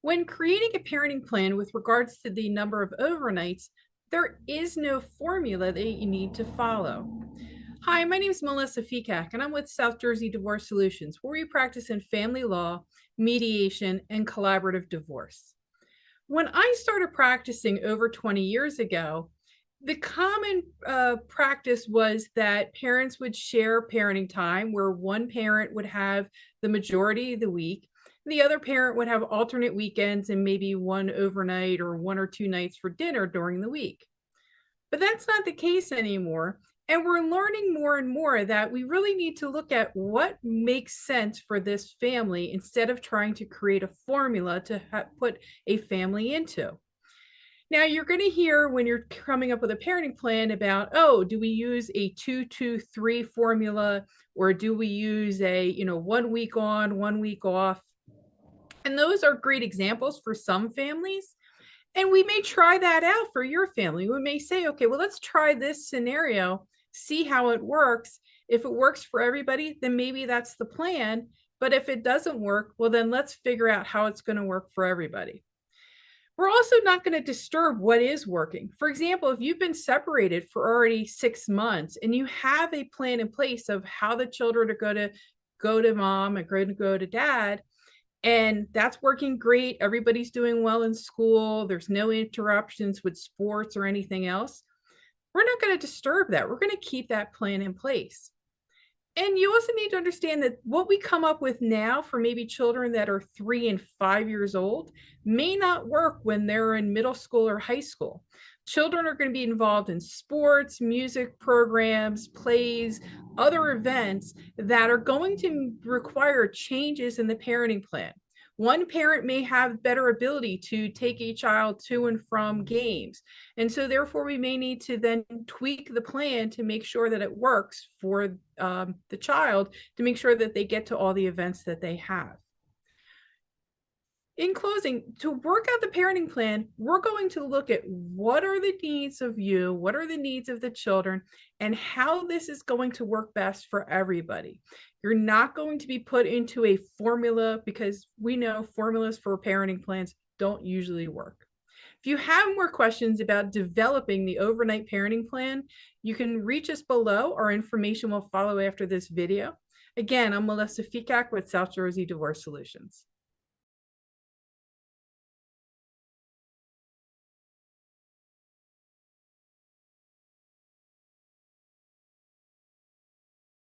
When creating a parenting plan with regards to the number of overnights, there is no formula that you need to follow. Hi, my name is Melissa Fekak, and I'm with South Jersey Divorce Solutions, where we practice in family law, mediation, and collaborative divorce. When I started practicing over 20 years ago, the common practice was that parents would share parenting time where one parent would have the majority of the week. The other parent would have alternate weekends and maybe one overnight or one or two nights for dinner during the week. But that's not the case anymore. And we're learning more and more that we really need to look at what makes sense for this family instead of trying to create a formula to put a family into. Now, you're going to hear when you're coming up with a parenting plan about, oh, do we use a 2-2-3 formula, or do we use a, 1 week on, 1 week off? And those are great examples for some families. And we may try that out for your family. We may say, okay, well, let's try this scenario, see how it works. If it works for everybody, then maybe that's the plan. But if it doesn't work, well, then let's figure out how it's going to work for everybody. We're also not going to disturb what is working. For example, if you've been separated for already 6 months and you have a plan in place of how the children are going to go to mom and going to go to dad, and that's working great, everybody's doing well in school, there's no interruptions with sports or anything else, we're not going to disturb that. We're going to keep that plan in place. And you also need to understand that what we come up with now for maybe children that are 3 and 5 years old may not work when they're in middle school or high school. Children are going to be involved in sports, music programs, plays, other events that are going to require changes in the parenting plan. One parent may have better ability to take a child to and from games. And so therefore we may need to then tweak the plan to make sure that it works for the child, to make sure that they get to all the events that they have. In closing, to work out the parenting plan, we're going to look at what are the needs of you, what are the needs of the children, and how this is going to work best for everybody. You're not going to be put into a formula, because we know formulas for parenting plans don't usually work. If you have more questions about developing the overnight parenting plan, you can reach us below. Our information will follow after this video. Again, I'm Melissa Fekak with South Jersey Divorce Solutions.